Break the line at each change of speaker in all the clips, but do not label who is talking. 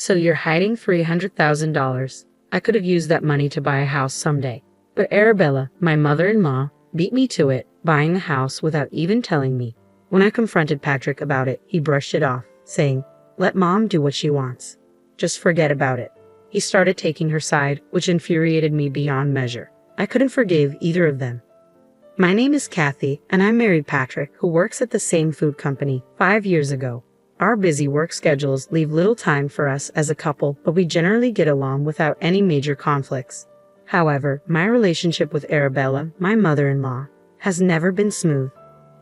So you're hiding $300,000. I could have used that money to buy a house someday. But Arabella, my mother-in-law, beat me to it, buying the house without even telling me. When I confronted Patrick about it, he brushed it off, saying, "Let mom do what she wants. Just forget about it." He started taking her side, which infuriated me beyond measure. I couldn't forgive either of them. My name is Kathy, and I married Patrick, who works at the same food company, 5 years ago. Our busy work schedules leave little time for us as a couple, but we generally get along without any major conflicts. However, my relationship with Arabella, my mother-in-law, has never been smooth.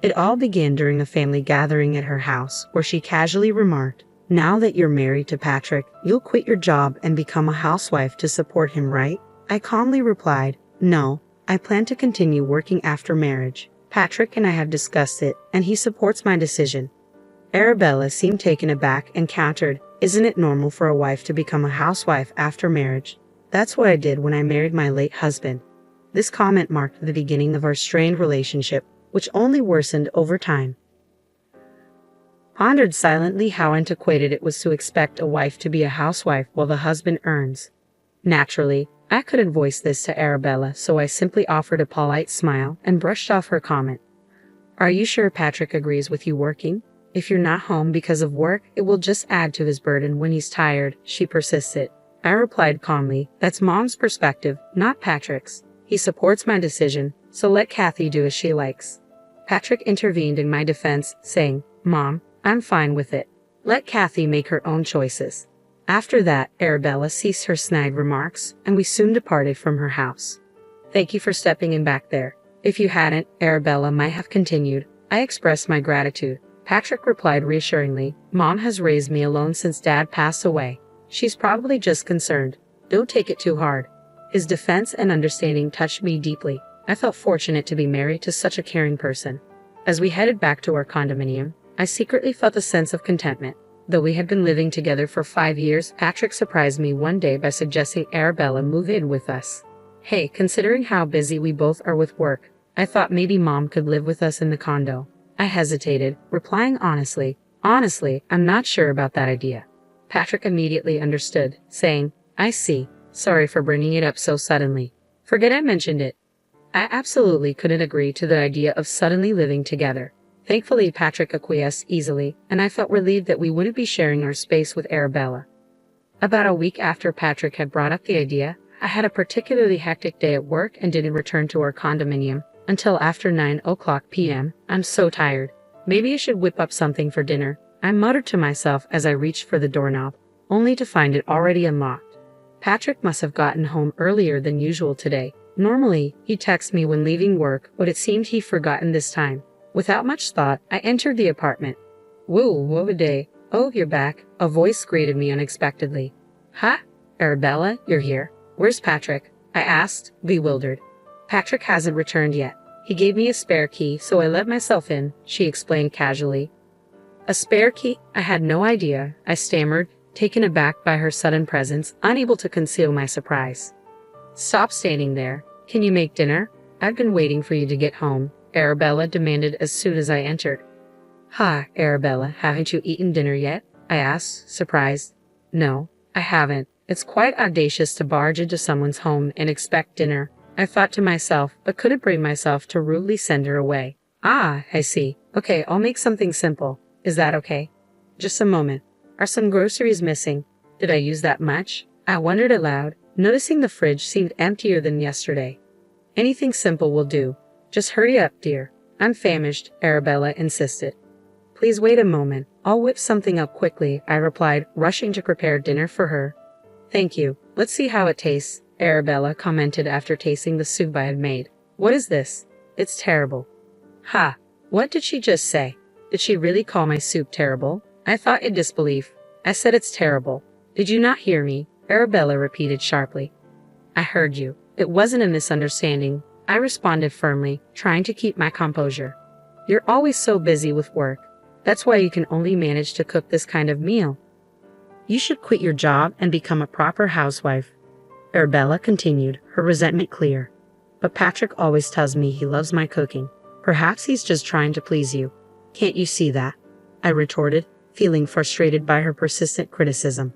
It all began during a family gathering at her house, where she casually remarked, "Now that you're married to Patrick, you'll quit your job and become a housewife to support him, right?" I calmly replied, "No, I plan to continue working after marriage. Patrick and I have discussed it, and he supports my decision." Arabella seemed taken aback and countered, "Isn't it normal for a wife to become a housewife after marriage? That's what I did when I married my late husband." This comment marked the beginning of our strained relationship, which only worsened over time. Pondered silently how antiquated it was to expect a wife to be a housewife while the husband earns. Naturally, I couldn't voice this to Arabella, so I simply offered a polite smile and brushed off her comment. "Are you sure Patrick agrees with you working? If you're not home because of work, it will just add to his burden when he's tired," she persisted. I replied calmly, "That's mom's perspective, not Patrick's. He supports my decision, so let Kathy do as she likes." Patrick intervened in my defense, saying, "Mom, I'm fine with it. Let Kathy make her own choices." After that, Arabella ceased her snide remarks, and we soon departed from her house. "Thank you for stepping in back there. If you hadn't," Arabella might have continued. I expressed my gratitude. Patrick replied reassuringly, "Mom has raised me alone since Dad passed away. She's probably just concerned. Don't take it too hard." His defense and understanding touched me deeply. I felt fortunate to be married to such a caring person. As we headed back to our condominium, I secretly felt a sense of contentment. Though we had been living together for 5 years, Patrick surprised me one day by suggesting Arabella move in with us. Hey, considering how busy we both are with work, I thought maybe Mom could live with us in the condo. I hesitated, replying honestly, I'm not sure about that idea." Patrick immediately understood, saying, "I see. Sorry for bringing it up so suddenly. Forget I mentioned it." I absolutely couldn't agree to the idea of suddenly living together. Thankfully, Patrick acquiesced easily, and I felt relieved that we wouldn't be sharing our space with Arabella. About a week after Patrick had brought up the idea, I had a particularly hectic day at work and didn't return to our condominium until after 9 p.m. "I'm so tired. Maybe I should whip up something for dinner," I muttered to myself as I reached for the doorknob, only to find it already unlocked. Patrick must have gotten home earlier than usual today. Normally, he texts me when leaving work, but it seemed he'd forgotten this time. Without much thought, I entered the apartment. "Whoa, what a day. Oh, you're back," a voice greeted me unexpectedly. "Huh? Arabella, you're here. Where's Patrick?" I asked, bewildered. "Patrick hasn't returned yet. He gave me a spare key, so I let myself in," she explained casually. "A spare key? I had no idea," I stammered, taken aback by her sudden presence, unable to conceal my surprise. "Stop standing there. Can you make dinner? I've been waiting for you to get home," Arabella demanded as soon as I entered. "Ha, Arabella, haven't you eaten dinner yet?" I asked, surprised. "No, I haven't. It's quite audacious to barge into someone's home and expect dinner," I thought to myself, but couldn't bring myself to rudely send her away. "Ah, I see. Okay, I'll make something simple. Is that okay?" "Just a moment. Are some groceries missing? Did I use that much?" I wondered aloud, noticing the fridge seemed emptier than yesterday. "Anything simple will do. Just hurry up, dear. I'm famished," Arabella insisted. "Please wait a moment. I'll whip something up quickly," I replied, rushing to prepare dinner for her. "Thank you. Let's see how it tastes," Arabella commented after tasting the soup I had made. "What is this? It's terrible." "Ha! What did she just say? Did she really call my soup terrible?" I thought in disbelief. "I said it's terrible. Did you not hear me?" Arabella repeated sharply. "I heard you. It wasn't a misunderstanding," I responded firmly, trying to keep my composure. "You're always so busy with work. That's why you can only manage to cook this kind of meal. You should quit your job and become a proper housewife," Arabella continued, her resentment clear. "But Patrick always tells me he loves my cooking. Perhaps he's just trying to please you. Can't you see that?" I retorted, feeling frustrated by her persistent criticism.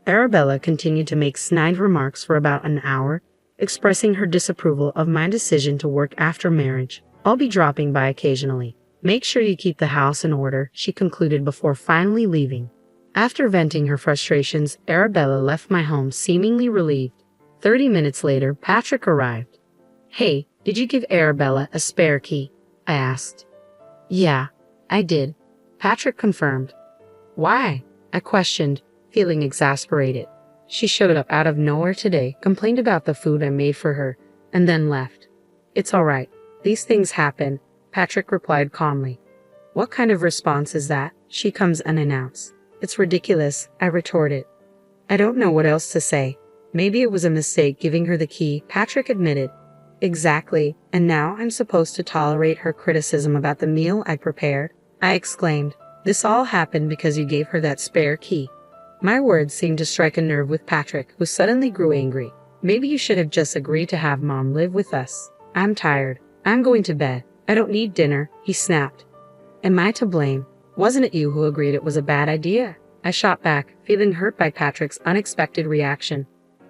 Arabella continued to make snide remarks for about an hour, expressing her disapproval of my decision to work after marriage. I'll be dropping by occasionally. Make sure you keep the house in order, she concluded before finally leaving. After venting her frustrations, Arabella left my home seemingly relieved. 30 minutes later, Patrick arrived. Hey, did you give Arabella a spare key? I asked. Yeah, I did. Patrick confirmed. Why? I questioned, feeling exasperated. She showed up out of nowhere today, complained about the food I made for her, and then left. It's all right. These things happen, Patrick replied calmly. What kind of response is that? She comes unannounced. It's ridiculous, I retorted. I don't know what else to say. Maybe it was a mistake giving her the key, Patrick admitted. Exactly, and now I'm supposed to tolerate her criticism about the meal I prepared? I exclaimed. This all happened because you gave her that spare key. My words seemed to strike a nerve with Patrick, who suddenly grew angry. Maybe you should have just agreed to have Mom live with us. I'm tired. I'm going to bed. I don't need dinner, he snapped. Am I to blame? Wasn't it you who agreed it was a bad idea? I shot back, feeling hurt by Patrick's unexpected reaction.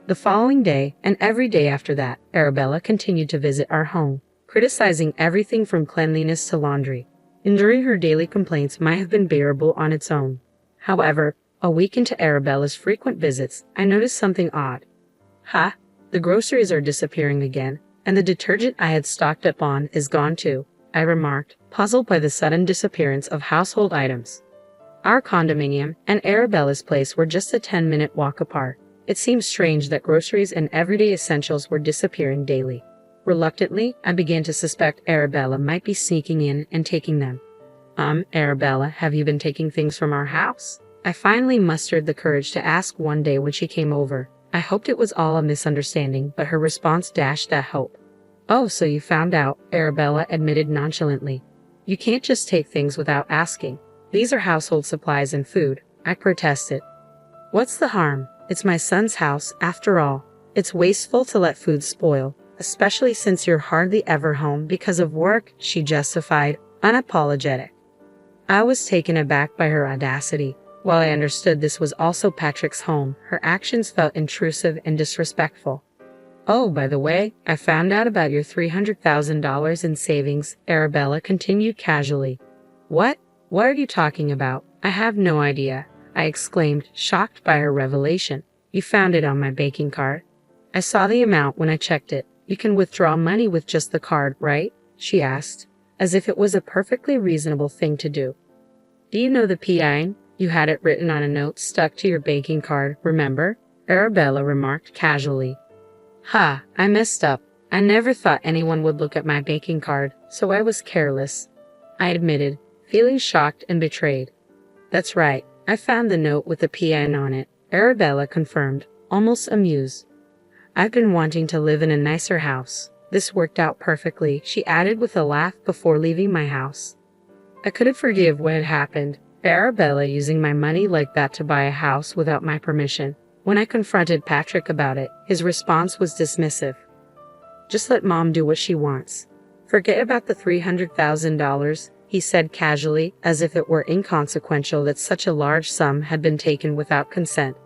The following day, and every day after that, Arabella continued to visit our home, criticizing everything from cleanliness to laundry. Enduring her daily complaints might have been bearable on its own. However, a week into Arabella's frequent visits, I noticed something odd. The groceries are disappearing again, and the detergent I had stocked up on is gone too, I remarked, puzzled by the sudden disappearance of household items. Our condominium and Arabella's place were just a 10-minute walk apart. It seemed strange that groceries and everyday essentials were disappearing daily. Reluctantly, I began to suspect Arabella might be sneaking in and taking them. Arabella, have you been taking things from our house? I finally mustered the courage to ask one day when she came over. I hoped it was all a misunderstanding, but her response dashed that hope. Oh, so you found out, Arabella admitted nonchalantly. You can't just take things without asking. These are household supplies and food, I protested. What's the harm? It's my son's house, after all. It's wasteful to let food spoil, especially since you're hardly ever home because of work, she justified, unapologetic. I was taken aback by her audacity. While I understood this was also Patrick's home, her actions felt intrusive and disrespectful. Oh, by the way, I found out about your $300,000 in savings, Arabella continued casually. What? What are you talking about? I have no idea, I exclaimed, shocked by her revelation. You found it on my banking card. I saw the amount when I checked it. You can withdraw money with just the card, right? She asked, as if it was a perfectly reasonable thing to do. Do you know the PIN? You had it written on a note stuck to your banking card, remember? Arabella remarked casually. I messed up. I never thought anyone would look at my banking card, so I was careless, I admitted, feeling shocked and betrayed. That's right. I found the note with the PIN on it, Arabella confirmed, almost amused. I've been wanting to live in a nicer house. This worked out perfectly, she added with a laugh before leaving my house. I couldn't forgive what had happened, Arabella using my money like that to buy a house without my permission. When I confronted Patrick about it, his response was dismissive. Just let Mom do what she wants. Forget about the $300,000, he said casually, as if it were inconsequential that such a large sum had been taken without consent.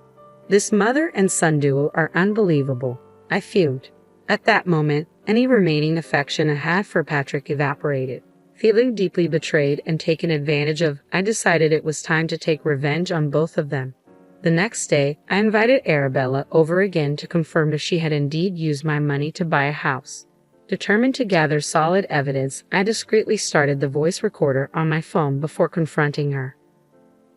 This mother and son duo are unbelievable, I fumed. At that moment, any remaining affection I had for Patrick evaporated. Feeling deeply betrayed and taken advantage of, I decided it was time to take revenge on both of them. The next day, I invited Arabella over again to confirm if she had indeed used my money to buy a house. Determined to gather solid evidence, I discreetly started the voice recorder on my phone before confronting her.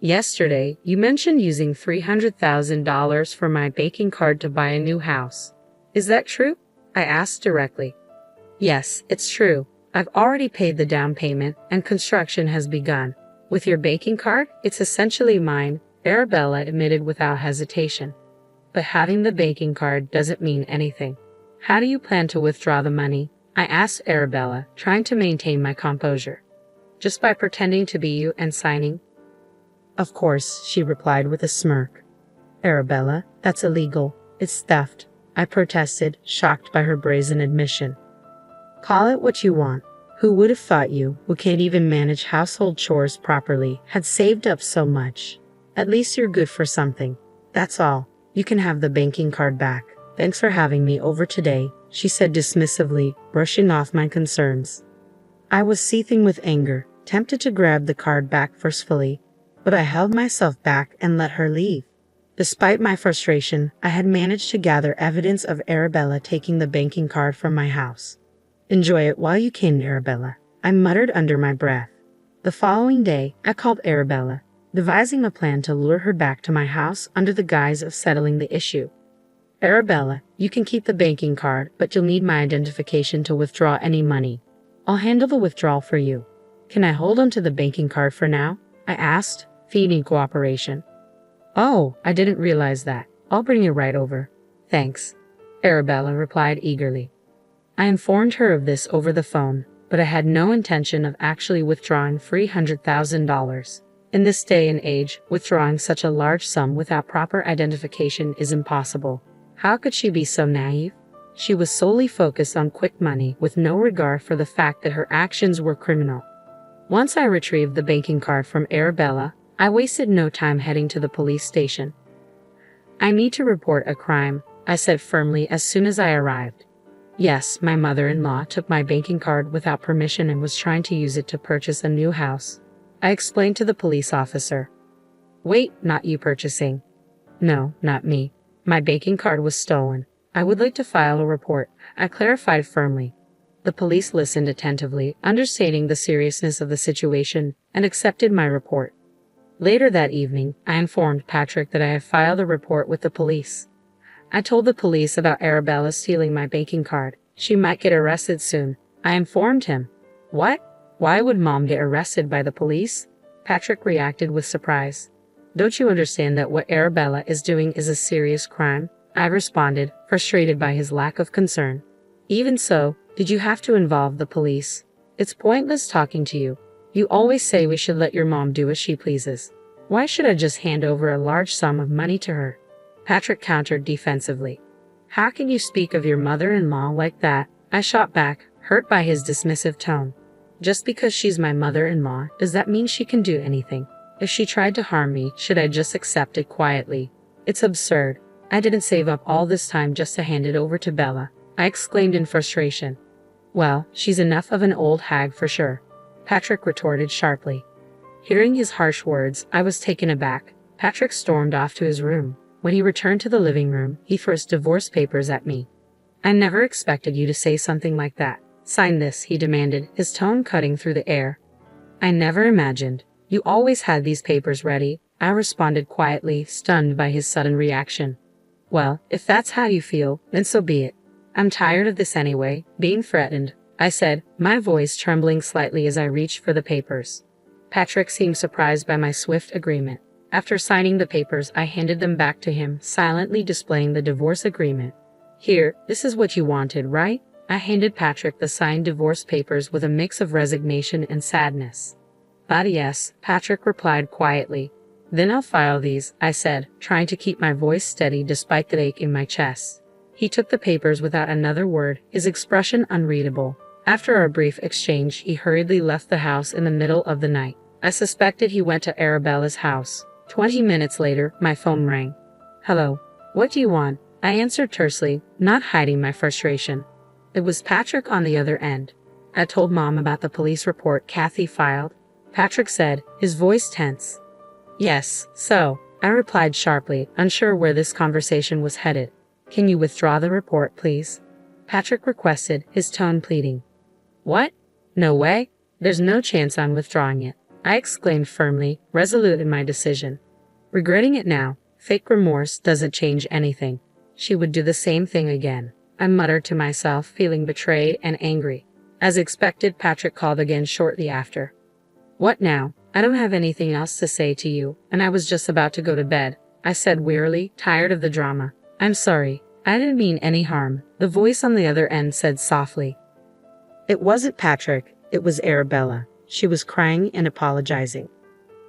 Yesterday, you mentioned using $300,000 for my banking card to buy a new house. Is that true? I asked directly. Yes, it's true. I've already paid the down payment and construction has begun. With your banking card, it's essentially mine, Arabella admitted without hesitation. But having the banking card doesn't mean anything. How do you plan to withdraw the money? I asked Arabella, trying to maintain my composure. Just by pretending to be you and signing? Of course, she replied with a smirk. Arabella, that's illegal. It's theft, I protested, shocked by her brazen admission. Call it what you want. Who would have thought you, who can't even manage household chores properly, had saved up so much? At least you're good for something. That's all. You can have the banking card back. Thanks for having me over today, she said dismissively, brushing off my concerns. I was seething with anger, tempted to grab the card back forcefully, but I held myself back and let her leave. Despite my frustration, I had managed to gather evidence of Arabella taking the banking card from my house. Enjoy it while you can, Arabella, I muttered under my breath. The following day, I called Arabella, devising a plan to lure her back to my house under the guise of settling the issue. Arabella, you can keep the banking card, but you'll need my identification to withdraw any money. I'll handle the withdrawal for you. Can I hold onto the banking card for now? I asked, feigning cooperation. Oh, I didn't realize that. I'll bring you right over. Thanks, Arabella replied eagerly. I informed her of this over the phone, but I had no intention of actually withdrawing $300,000. In this day and age, withdrawing such a large sum without proper identification is impossible. How could she be so naive? She was solely focused on quick money with no regard for the fact that her actions were criminal. Once I retrieved the banking card from Arabella, I wasted no time heading to the police station. I need to report a crime, I said firmly as soon as I arrived. Yes, my mother-in-law took my banking card without permission and was trying to use it to purchase a new house. I explained to the police officer. Wait, not you purchasing. No, not me. My banking card was stolen. I would like to file a report, I clarified firmly. The police listened attentively, understanding the seriousness of the situation, and accepted my report. Later that evening, I informed Patrick that I had filed a report with the police. I told the police about Arabella stealing my banking card. She might get arrested soon. I informed him. What? Why would Mom get arrested by the police? Patrick reacted with surprise. Don't you understand that what Arabella is doing is a serious crime? I responded, frustrated by his lack of concern. Even so, did you have to involve the police? It's pointless talking to you. You always say we should let your mom do as she pleases. Why should I just hand over a large sum of money to her? Patrick countered defensively. How can you speak of your mother-in-law like that? I shot back, hurt by his dismissive tone. Just because she's my mother-in-law, does that mean she can do anything? If she tried to harm me, should I just accept it quietly? It's absurd. I didn't save up all this time just to hand it over to Bella, I exclaimed in frustration. Well, she's enough of an old hag for sure, Patrick retorted sharply. Hearing his harsh words, I was taken aback. Patrick stormed off to his room. When he returned to the living room, he threw his divorce papers at me. I never expected you to say something like that. Sign this, he demanded, his tone cutting through the air. I never imagined. You always had these papers ready, I responded quietly, stunned by his sudden reaction. Well, if that's how you feel, then so be it. I'm tired of this anyway, being threatened, I said, my voice trembling slightly as I reached for the papers. Patrick seemed surprised by my swift agreement. After signing the papers, I handed them back to him, silently displaying the divorce agreement. Here, this is what you wanted, right? I handed Patrick the signed divorce papers with a mix of resignation and sadness. But yes, Patrick replied quietly. Then I'll file these, I said, trying to keep my voice steady despite the ache in my chest. He took the papers without another word, his expression unreadable. After our brief exchange, he hurriedly left the house in the middle of the night. I suspected he went to Arabella's house. 20 minutes later, my phone rang. Hello. What do you want? I answered tersely, not hiding my frustration. It was Patrick on the other end. I told Mom about the police report Kathy filed. Patrick said, his voice tense. Yes, so, I replied sharply, unsure where this conversation was headed. Can you withdraw the report, please? Patrick requested, his tone pleading. What? No way. There's no chance I'm withdrawing it, I exclaimed firmly, resolute in my decision. Regretting it now, fake remorse doesn't change anything. She would do the same thing again, I muttered to myself, feeling betrayed and angry. As expected, Patrick called again shortly after. What now? I don't have anything else to say to you, and I was just about to go to bed, I said wearily, tired of the drama. I'm sorry. I didn't mean any harm, the voice on the other end said softly. It wasn't Patrick, it was Arabella. She was crying and apologizing.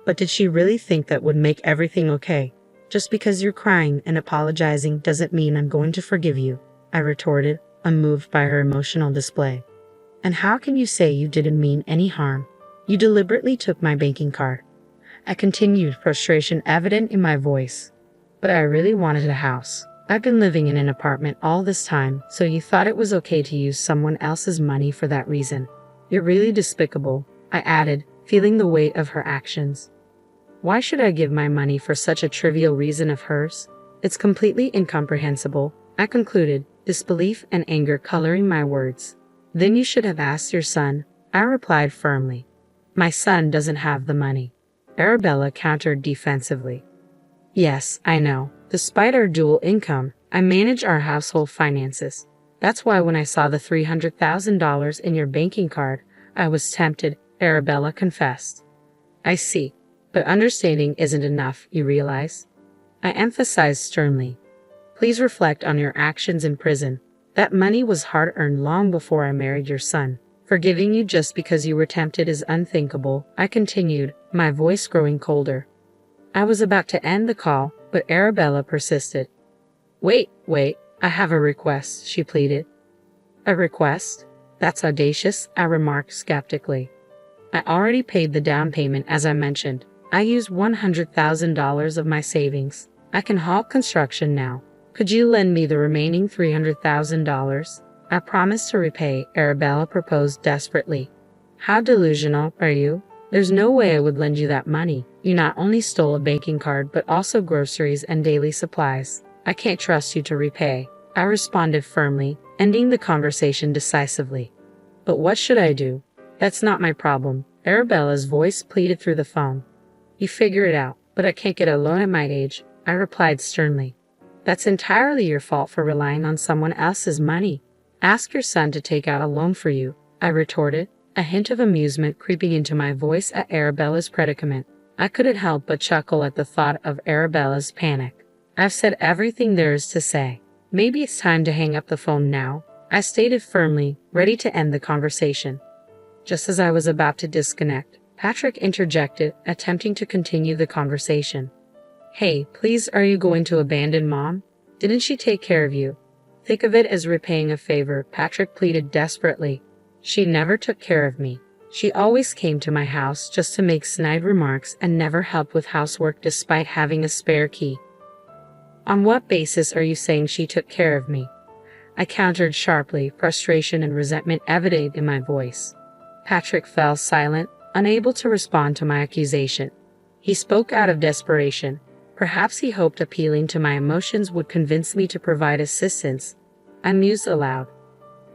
But did she really think that would make everything okay? Just because you're crying and apologizing doesn't mean I'm going to forgive you, I retorted, unmoved by her emotional display. And how can you say you didn't mean any harm? You deliberately took my banking card. I continued, frustration evident in my voice. but I really wanted a house. I've been living in an apartment all this time, so you thought it was okay to use someone else's money for that reason. You're really despicable, I added, feeling the weight of her actions. Why should I give my money for such a trivial reason of hers? It's completely incomprehensible, I concluded, disbelief and anger coloring my words. Then you should have asked your son, I replied firmly. My son doesn't have the money. Arabella countered defensively. Yes, I know. Despite our dual income, I manage our household finances. That's why when I saw the $300,000 in your banking card, I was tempted, Arabella confessed. I see. But understanding isn't enough, you realize? I emphasized sternly. Please reflect on your actions in prison. That money was hard-earned long before I married your son. Forgiving you just because you were tempted is unthinkable, I continued, my voice growing colder. I was about to end the call, but Arabella persisted. Wait, I have a request, she pleaded. A request? That's audacious, I remarked skeptically. I already paid the down payment as I mentioned. I used $100,000 of my savings. I can halt construction now. Could you lend me the remaining $300,000? I promise to repay, Arabella proposed desperately. How delusional are you? There's no way I would lend you that money. You not only stole a banking card but also groceries and daily supplies. I can't trust you to repay, I responded firmly, ending the conversation decisively. But what should I do? That's not my problem, Arabella's voice pleaded through the phone. You figure it out, but I can't get a loan at my age, I replied sternly. That's entirely your fault for relying on someone else's money. Ask your son to take out a loan for you, I retorted, a hint of amusement creeping into my voice at Arabella's predicament. I couldn't help but chuckle at the thought of Arabella's panic. I've said everything there is to say. Maybe it's time to hang up the phone now, I stated firmly, ready to end the conversation. Just as I was about to disconnect, Patrick interjected, attempting to continue the conversation. Hey, please, are you going to abandon Mom? Didn't she take care of you? Think of it as repaying a favor, Patrick pleaded desperately. She never took care of me. She always came to my house just to make snide remarks and never helped with housework despite having a spare key. On what basis are you saying she took care of me? I countered sharply, frustration and resentment evident in my voice. Patrick fell silent, unable to respond to my accusation. He spoke out of desperation. Perhaps he hoped appealing to my emotions would convince me to provide assistance. I mused aloud.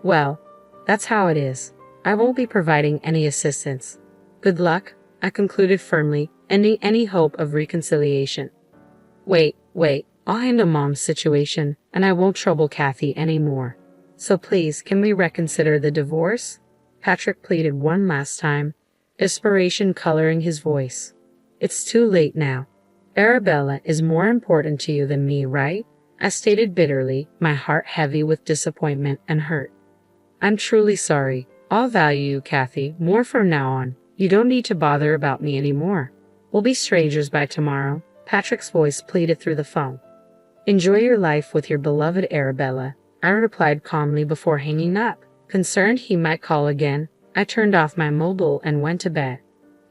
Well, that's how it is. I won't be providing any assistance. Good luck, I concluded firmly, ending any hope of reconciliation. Wait, I'll handle Mom's situation, and I won't trouble Kathy anymore. So please, can we reconsider the divorce? Patrick pleaded one last time, desperation coloring his voice. It's too late now. Arabella is more important to you than me, right? I stated bitterly, my heart heavy with disappointment and hurt. I'm truly sorry. I'll value you, Kathy, more from now on. You don't need to bother about me anymore. We'll be strangers by tomorrow, Patrick's voice pleaded through the phone. Enjoy your life with your beloved Arabella, I replied calmly before hanging up. Concerned he might call again, I turned off my mobile and went to bed.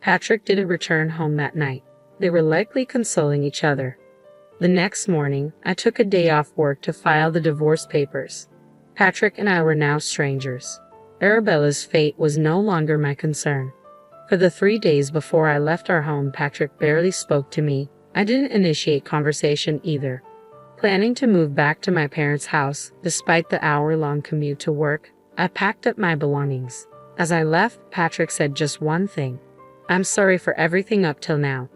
Patrick didn't return home that night. They were likely consoling each other. The next morning, I took a day off work to file the divorce papers. Patrick and I were now strangers. Arabella's fate was no longer my concern. For the 3 days before I left our home, Patrick barely spoke to me. I didn't initiate conversation either. Planning to move back to my parents' house, despite the hour-long commute to work, I packed up my belongings. As I left, Patrick said just one thing. I'm sorry for everything up till now.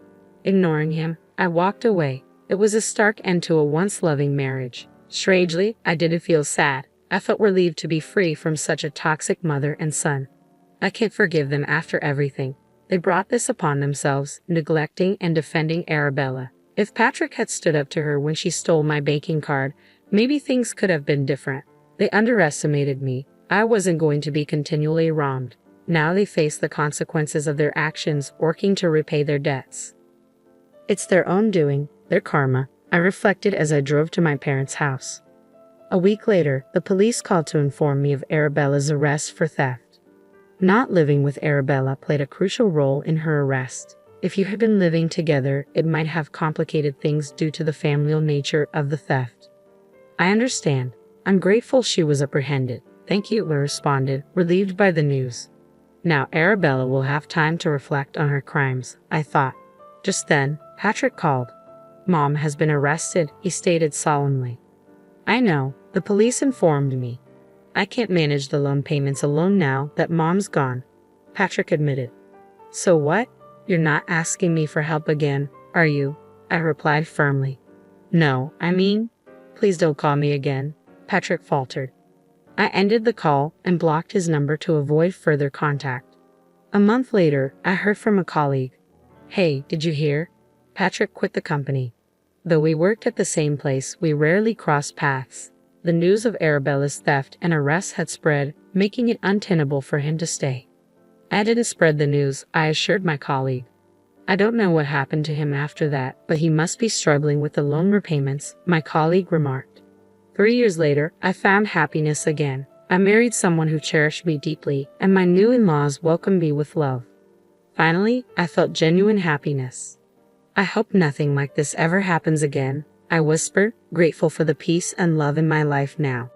Ignoring him, I walked away. It was a stark end to a once loving marriage. Strangely, I didn't feel sad. I felt relieved to be free from such a toxic mother and son. I can't forgive them after everything. They brought this upon themselves, neglecting and defending Arabella. If Patrick had stood up to her when she stole my banking card, maybe things could have been different. They underestimated me. I wasn't going to be continually wronged. Now they face the consequences of their actions, working to repay their debts. It's their own doing, their karma, I reflected as I drove to my parents' house. A week later, the police called to inform me of Arabella's arrest for theft. Not living with Arabella played a crucial role in her arrest. If you had been living together, it might have complicated things due to the familial nature of the theft. I understand. I'm grateful she was apprehended. Thank you, I responded, relieved by the news. Now Arabella will have time to reflect on her crimes, I thought. Just then, Patrick called. Mom has been arrested, he stated solemnly. I know, the police informed me. I can't manage the loan payments alone now that Mom's gone, Patrick admitted. So what? You're not asking me for help again, are you? I replied firmly. No, I mean, please don't call me again, Patrick faltered. I ended the call and blocked his number to avoid further contact. A month later, I heard from a colleague. Hey, did you hear? Patrick quit the company. Though we worked at the same place, we rarely crossed paths. The news of Arabella's theft and arrest had spread, making it untenable for him to stay. I didn't spread the news, I assured my colleague. I don't know what happened to him after that, but he must be struggling with the loan repayments, my colleague remarked. 3 years later, I found happiness again. I married someone who cherished me deeply, and my new in-laws welcomed me with love. Finally, I felt genuine happiness. I hope nothing like this ever happens again, I whispered, grateful for the peace and love in my life now.